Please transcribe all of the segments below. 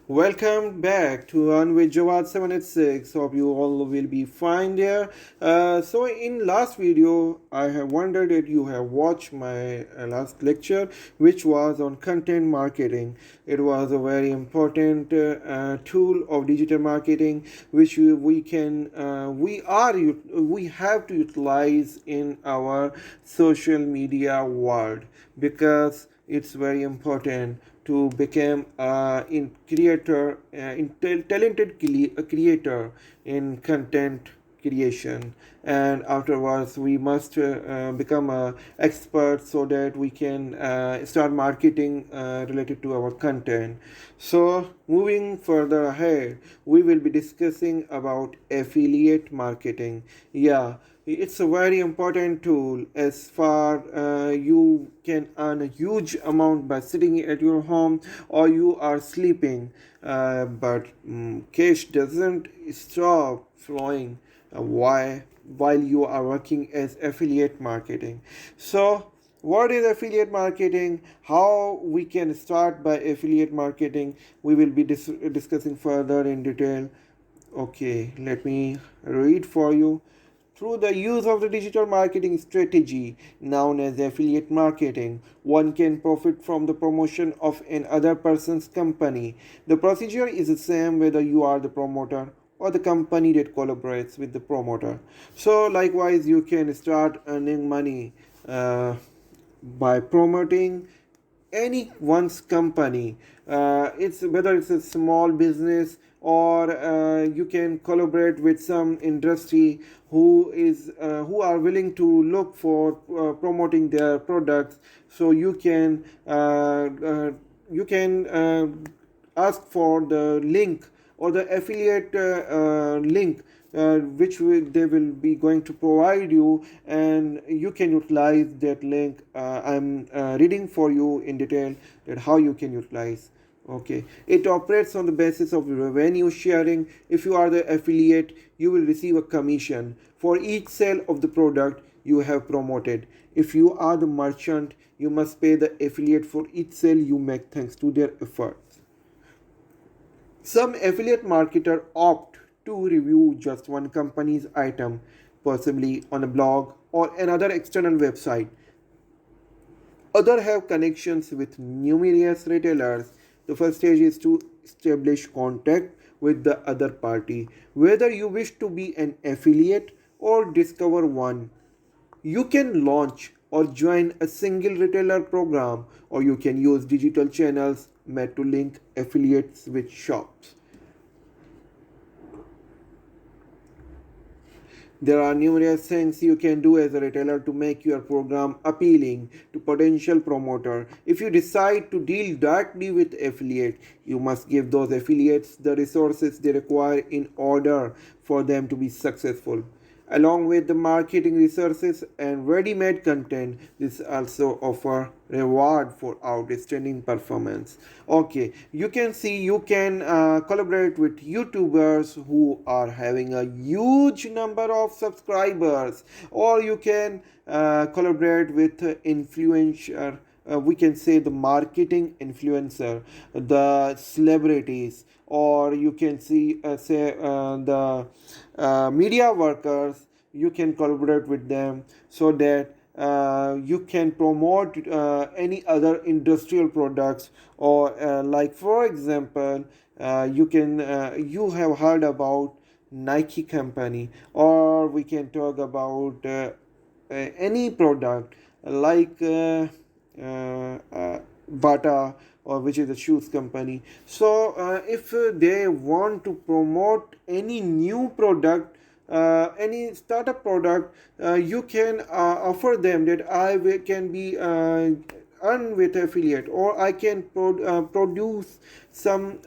Welcome back to On with Jawad 786. Hope you all will be fine there. So in last video, I have wondered if you have watched my last lecture, which was on content marketing. It was a very important tool of digital marketing, which we have to utilize in our social media world because it's very important to become in creator talented creator in content creation, and afterwards we must become a expert so that we can start marketing related to our content. So moving further ahead, we will be discussing about affiliate marketing. Yeah, it's a very important tool as far you can earn a huge amount by sitting at your home or you are sleeping, but cash doesn't stop flowing while you are working as affiliate marketing. So what is affiliate marketing? How we can start by affiliate marketing? We will be discussing further in detail. Okay, let me read for you. Through the use of the digital marketing strategy known as affiliate marketing, one can profit from the promotion of another person's company. The procedure is the same whether you are the promoter or the company that collaborates with the promoter. So, likewise, you can start earning money by promoting anyone's company. It's whether it's a small business or you can collaborate with some industry who are willing to look for promoting their products. So you can ask for the link or the affiliate link, they will be going to provide you, and you can utilize that link. I'm reading for you in detail that how you can utilize. Okay, it operates on the basis of revenue sharing. If you are the affiliate, you will receive a commission for each sale of the product you have promoted. If you are the merchant, you must pay the affiliate for each sale you make thanks to their efforts. Some affiliate marketers opt to review just one company's item, possibly on a blog or another external website. Others have connections with numerous retailers. The first stage is to establish contact with the other party. Whether you wish to be an affiliate or discover one, you can launch or join a single retailer program, or you can use digital channels made to link affiliates with shops. There are numerous things you can do as a retailer to make your program appealing to potential promoter. If you decide to deal directly with affiliate, you must give those affiliates the resources they require in order for them to be successful. Along with the marketing resources and ready-made content, this also offer reward for outstanding performance. Okay, you can see you can collaborate with YouTubers who are having a huge number of subscribers, or you can collaborate with influencer, we can say the marketing influencer, the celebrities, or you can see the media workers. You can collaborate with them so that you can promote any other industrial products, or like for example, you have heard about Nike company, or we can talk about any product like Bata, or which is a shoes company. So if they want to promote any new product, any startup product, you can offer them that can be earn with affiliate, or I can produce some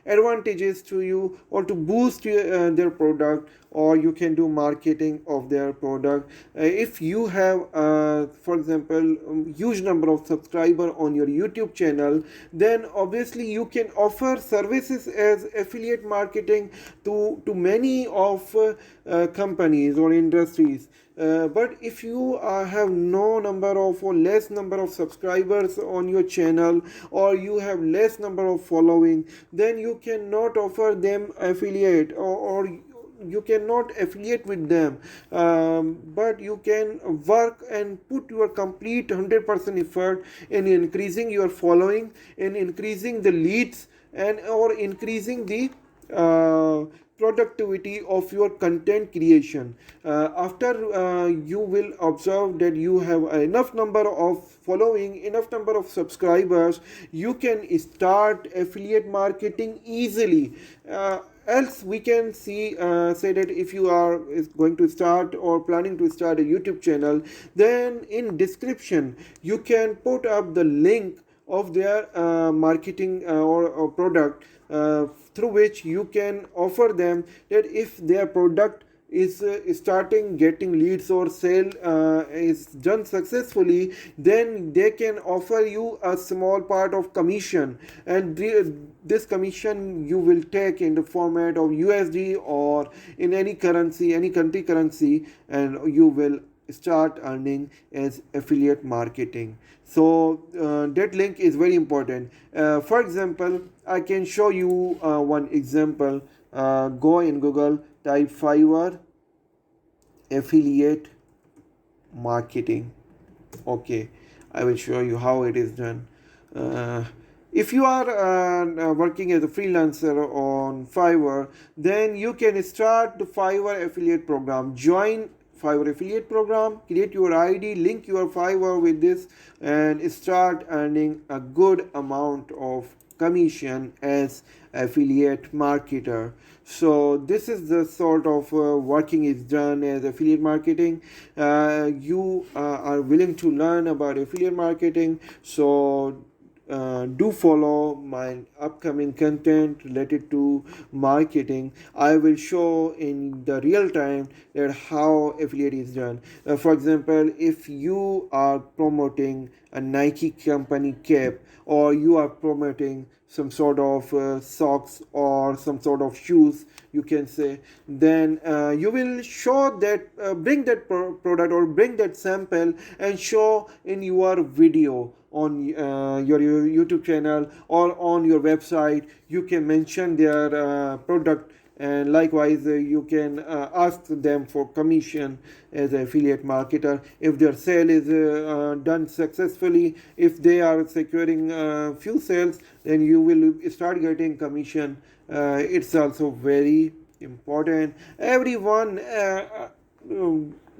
advantages to you, or to boost their product, or you can do marketing of their product. If you have for example huge number of subscriber on your YouTube channel, then obviously you can offer services as affiliate marketing to many of companies or industries. But if you have no number of or less number of subscribers on your channel, or you have less number of following, then you cannot offer them affiliate, or you cannot affiliate with them. But you can work and put your complete 100% effort in increasing your following, in increasing the leads, and or increasing the uh, productivity of your content creation. After you will observe that you have enough number of following, enough number of subscribers, you can start affiliate marketing easily. Else we can say that if you are is going to start or planning to start a YouTube channel, then in description you can put up the link of their marketing or product, through which you can offer them that if their product is starting getting leads or sale is done successfully, then they can offer you a small part of commission, and this commission you will take in the format of USD or in any currency, any country currency, and you will start earning as affiliate marketing. So that link is very important. For example, I can show you one example. Go in Google, type Fiverr affiliate marketing. Okay, I will show you how it is done. If you are working as a freelancer on Fiverr, then you can start the Fiverr affiliate program. Join Fiverr affiliate program, create your ID, link your Fiverr with this, and start earning a good amount of commission as affiliate marketer. So this is the sort of working is done as affiliate marketing. You are willing to learn about affiliate marketing, so do follow my upcoming content related to marketing. I will show in the real time that how affiliate is done. For example, if you are promoting a Nike company cap, or you are promoting some sort of socks or some sort of shoes, you can say, then you will show that bring that product or bring that sample and show in your video on your YouTube channel or on your website. You can mention their product, and likewise you can ask them for commission as an affiliate marketer. If their sale is done successfully, if they are securing few sales, then you will start getting commission. It's also very important. Everyone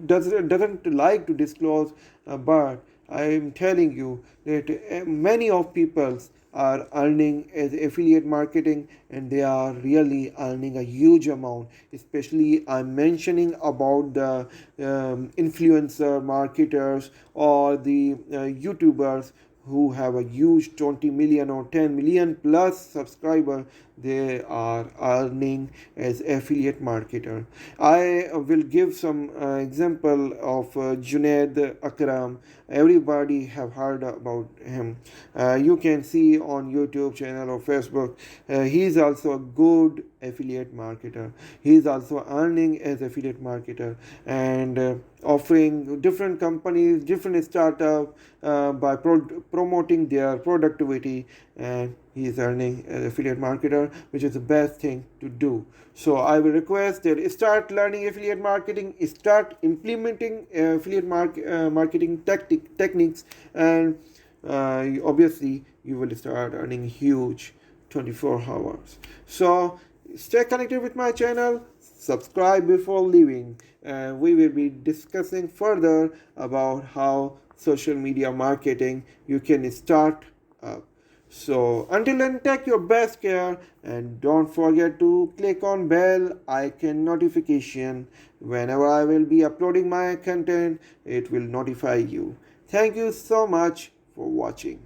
doesn't like to disclose, but I am telling you that many of people are earning as affiliate marketing, and they are really earning a huge amount. Especially I'm mentioning about the influencer marketers or the YouTubers who have a huge 20 million or 10 million plus subscriber. They are earning as affiliate marketer. I will give some example of Junaid Akram. Everybody have heard about him. You can see on YouTube channel or Facebook. He is also a good affiliate marketer. He is also earning as affiliate marketer, and offering different companies, different startup by promoting their productivity, and he is earning as affiliate marketer, which is the best thing to do. So I will request that start learning affiliate marketing, start implementing affiliate marketing techniques, and obviously you will start earning huge 24 hours. So stay connected with my channel, subscribe before leaving, and we will be discussing further about how social media marketing you can start up. So until then, take your best care, and don't forget to click on bell icon notification. Whenever I will be uploading my content, it will notify you. Thank you so much for watching.